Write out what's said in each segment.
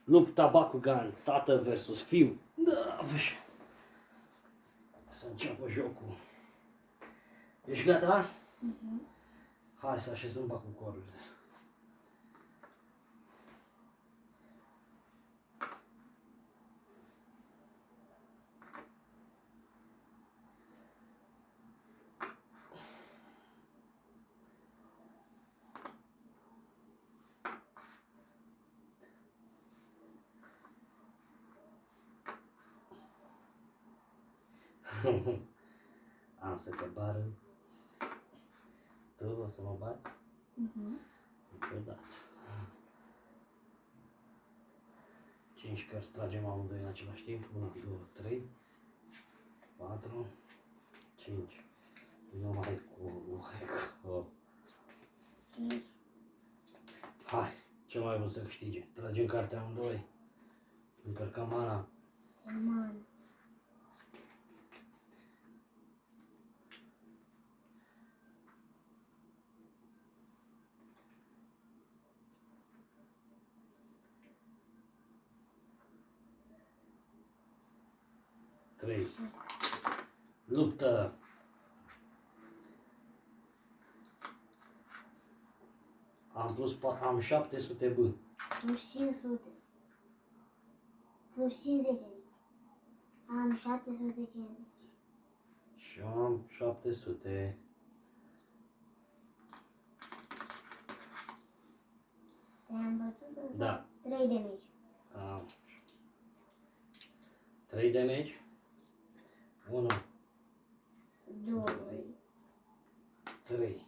Lupta Bakugan, tată versus fiu. Da, băi. Să înceapă jocul. Ești gata? Hai să așezăm Bakugorurile. Am să te bară. Tu o să mă bat? Niciodată. 5 cărți tragem amândoi în același timp. 1, 2, 3, 4, 5. Numai cu. Hai, ce mai vrem să câștige? Tragem cartea amândoi. Încărcăm mana. Man. Trei. Luptă. Am 700 B. Plus 500. Plus 50. Am 750. Și am 700. Te-am bătut ăsta? Da. 3 de mici. Am 3 damage. 1, 2. 3.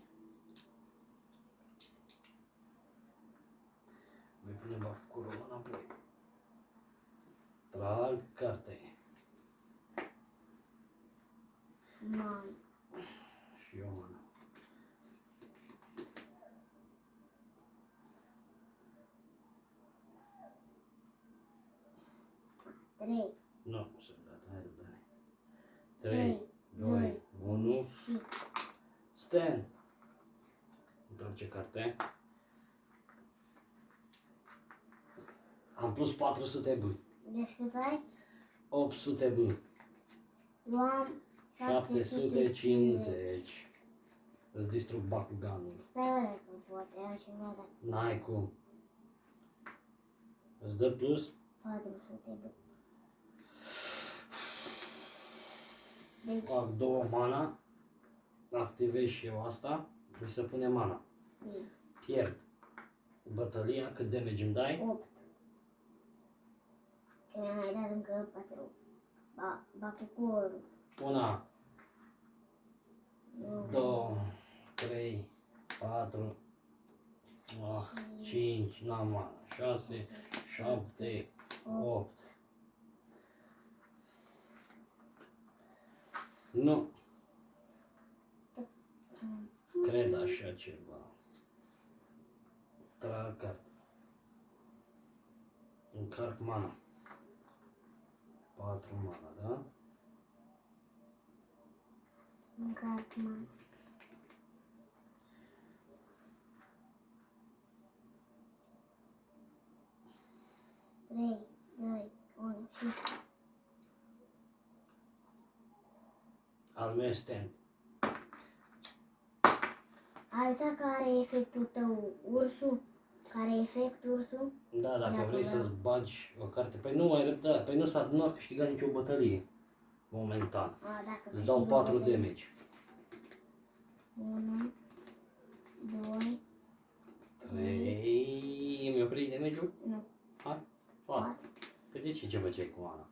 Voi pune Bakuganul înapoi. Trag carte. Man. Și eu mana. Trei. Nu, să dat, hai răbdare. 3, Trei, 2, doi, 1. Și Stand. Întoarce carte. Am plus 400 B. deci cât ai? 800 B. Luam 750. Îți distrug Bakuganul. Stai oare că poate altceva, dar N-ai cum. Îți dă plus? 400 de. Deci, Fac 2 mana. Activez și eu asta. Mi se pune mana. bine. Pierd bătălia. Cât damage îmi dai? 8. Că mi-a mai dat încă 4. Bakugoru. 1, Nu. 2, 3, 4, 5, n-am mana. 6, 7, 8. Nu. Cred așa ceva. Trag carte. Încarc mana. 4 mana, da? Încarc man. Trei, 2, 1 și Al meu este ai uitat care e efectul tău, ursul? Care e efect ursul? Da, dacă Dacă vrei vreau. să-ți bagi o carte. Păi nu ai răbdat. Păi nu a câștigat nicio bătălie. Momentan. A, dacă Îți dau 4 damage. 1, 2, 3. Mi-a oprit damage-ul? nu, Hai. 4. 4. Păi de ce făceai cu mana?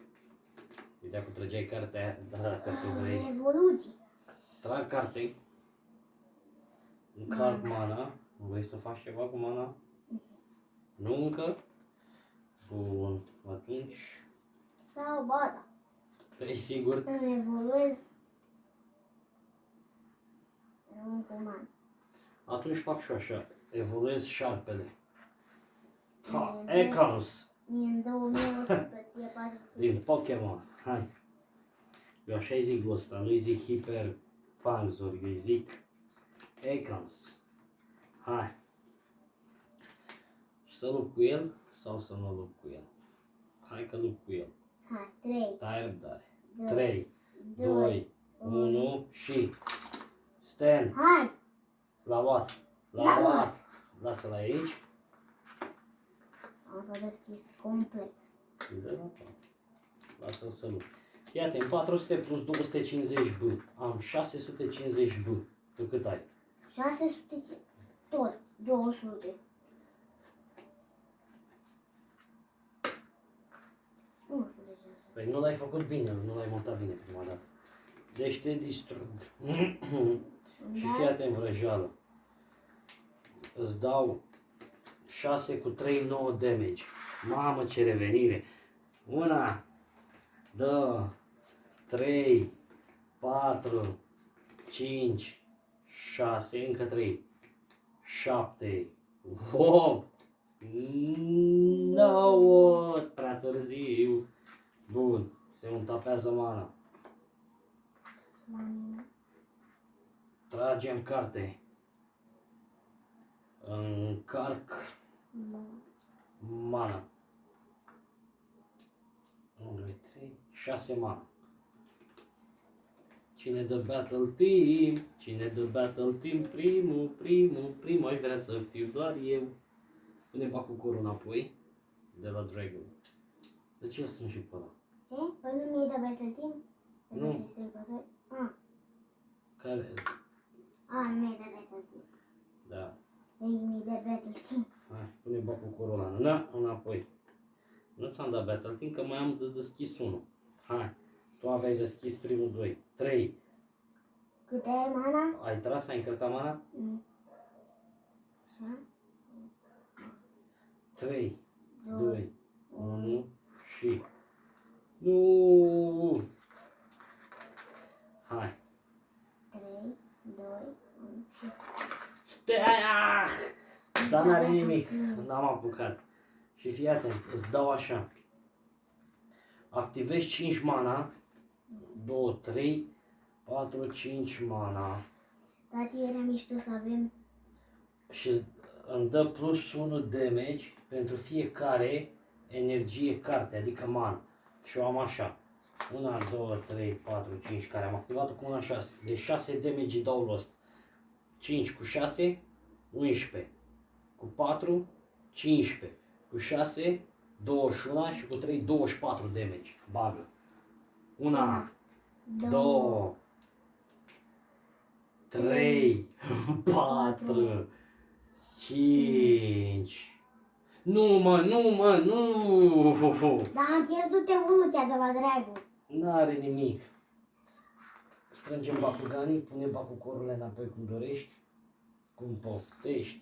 Uite, dacă trăgeai cartea aia, da, dacă tu vrei. Evoluții. Trag carte. Încarc mana. Vrei să faci ceva cu mana? Nu încă? Bun. Atunci, Sau bada. e sigur? Îmi evoluez. Rămân cu man. Atunci fac și eu așa. Evoluez șarpele. Ha, Bine. Ekans. Mie în 2100, ție 400. Din Pokémon. Hai. Eu așa-i zic lui ăsta. Nu-i zic Hyper Panzer. Eu-i zic Ekans. Hai. Și să lupt cu el sau să nu lupt cu el? Hai că lupt cu el. Hai, 3, Stai răbdare. 2, 3, 2, 2, 1 și... Stand. hai! L-a luat. L-a L-a luat. luat. Lasă-l aici. Am să deschis complet. Lasă-l să lupt. Iată, în 400 plus 250 B. Am 650 B. Tu cât ai? 600, tot, 200. Nu știu de ce. Păi nu l-ai făcut bine, nu l-ai montat bine prima dată. Deci te distrug. Și fii atent, vrăjeală. Îți dau 6 cu 3, 9 damage. Mamă, ce revenire! 1, 2, 3, 4, 5, 6, încă 3, 7, 8, 9, prea târziu. Bun, se îmi tapează mana. La mine. Tragem carte. Încarc Da. mana. 1, 2, 3, 6 mana. Cine dă battle team? Cine dă battle team? Primul. Aș vrea să fiu doar eu. Pune bacul corul înapoi. De la Dragon. De ce îl strâng și pe ăla? Ce? Păi nu mi-ai dat battle team? Trebuie Nu. să strâng pe toi? Ah, Care? nu mi-ai dat battle team. Da. Ei, mi-ai dat battle team. Hai, pune bacul corul ăla. Na, înapoi. Nu ți-am dat battle team că mai am de deschis unul. Hai. Tu aveai deschis primul 2. 3. Cât ai mana? Ai tras? Ai încărcat mana? Mm. Așa? 3, 2, 2, 1 și... Nu! Hai. 3, 2, 1 și... Stai! Dar n-are nimic. N-am apucat. Și fii atent, îți dau așa. Activezi 5 mana. 2, 3, 4, 5 mana. Tati, era mișto să avem... Și îmi dă plus 1 damage pentru fiecare energie carte, adică mana. Și eu am așa. 1, 2, 3, 4, 5, care am activat-o cu 1, 6. Deci 6 damage îi dau lost. 5 cu 6, 11. Cu 4, 15. Cu 6, 21 și cu 3, 24 damage. Bagă. 1, 2, 3, 4, 5. Nu mă, nu! Dar am pierdut evoluția de la Dragon. N-are nimic. Strângem bacuganii, pune bacucorurile înapoi cum dorești, cum poftești.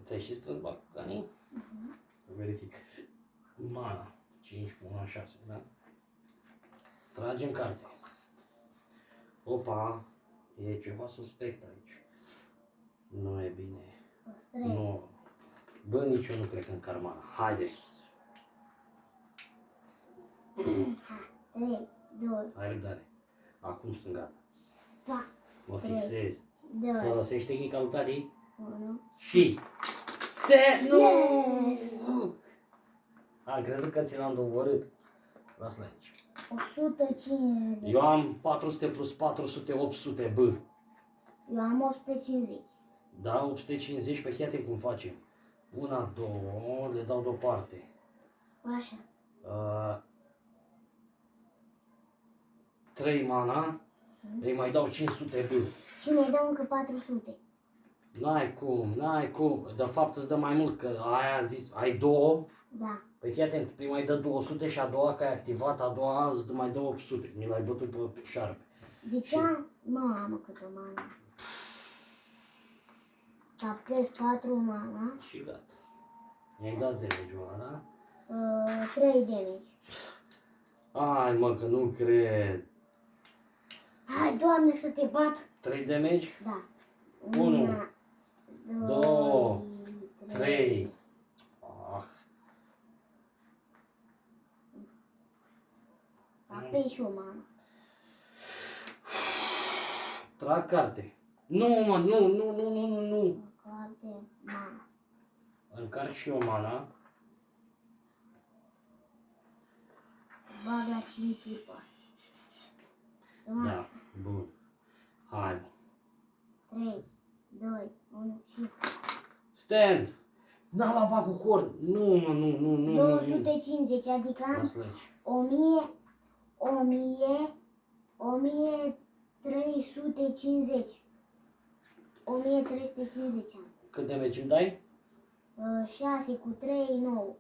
Ți-ai și strâns bacuganii? Verific. Mana. 5 cu 1, 6, da? Tragem carte. Opa, e ceva suspect aici. Nu e bine. Păstrez. Nu. Bă, nici eu nu cred că încar mana. Haide. 3, 2, Hai răbdare. Acum sunt gata. sta, Mă 3, fixez. 2, Folosești tehnica lui tati 1. și... Nu! Yes! A, crezut că ți l-am doborât. Lasă-l aici. 150. Eu am 400 plus 400, 800, bă. Eu am 850. Da, 850, pe fiate cum facem. 1, 2, le dau deoparte. Așa. 3 mana, îi mai dau 500 bă. Și mai dau încă 400. N-ai cum. De fapt îți dă mai mult, că aia zis, ai 2. Da. Păi fii atent, prima îi dă 200 și a doua, că ai activat, a doua îți mai dă 800. Mi l-ai bătut pe șarpe. De ce? Mamă, câtă mana. Captez 4 mana. Și gata. Mi-ai dat damage-ul ăla, da? 3 damage. Ai mă, că nu cred. Hai, Doamne, să te bat. 3 damage? Da. 1, 2, 3. Ah. Pe și o mană. Trag carte. Nu, mă, nu. Carte, mană. Încarc și o mana. Bag la cimitir pe asta. Da, bun. Hai. 3, 2, 1 și... Stand! N-am luat cu cord. Nu, mă, nu. 250, adică am Lasă aici. 1350. 1350 am. Cât de meci îmi dai? 6 cu 3, 9.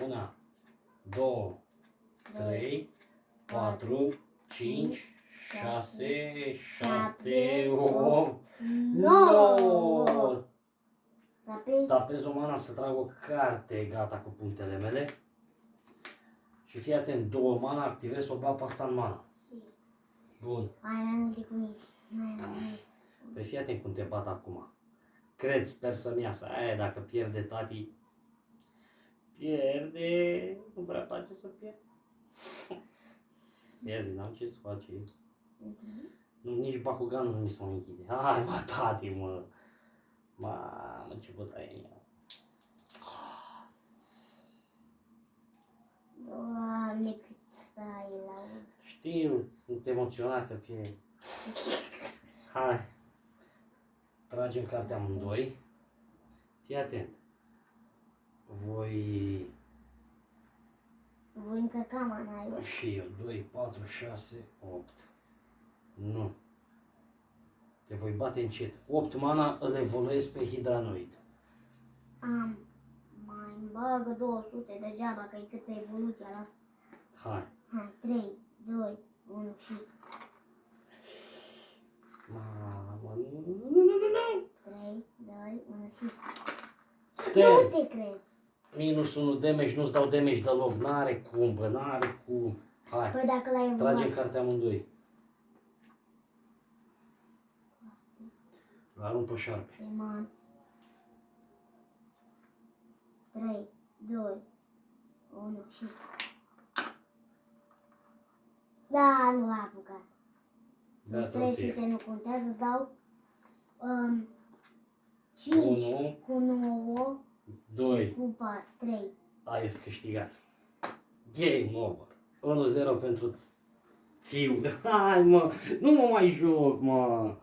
1, 2, 3, 4, 5, 6, 7, 8, 9. Tapez. Tapez o mana să trag o carte, gata cu punctele mele. Și fii atent, 2 mana, activez o bapă asta în mana. Bun. Mai multe cu mine. Mai multe. Păi fii atent cum te bat acum. Cred, sper să-mi iasă. Aia, dacă pierde tati, pierde. Nu prea place să pierd. Ia zi, n-am ce să face. Nu, nici Bakuganul nu mi se mai închide. Hai, mă, tati, mă. Mamă, ce bătaie în ea. Doamne, cât stai la urs. Știu, sunt emoționat că pierd. Hai. Tragem cartea amândoi. Fii atent. Voi încărca mana eu. și eu. 2, 4, 6, 8. Nu. Te voi bate încet. 8 mana îl evoluez pe Hidranoid. Am. Mai îmi bagă 200 degeaba, că e câtă evoluția la asta. Hai. Hai, 3, 2, 1 și... Mamă, 3, 2, 1 și... Nu Stai! te cred. Minus 1 damage, nu-ți dau damage deloc. N-are cum, bă, n-are cum. Hai. Păi dacă l-ai Tragem evoluat... cartea amândoi. Arunc pe șarpe. Pe man. 3, 2, 1 și... Da, nu l-a apucat. Da, tot 300 e. nu contează, dau 5 Unu. cu 9 2. cu 4, 3. Ai câștigat. Game over. 1-0 pentru Tiu. Hai, mă, nu mă mai joc, mă.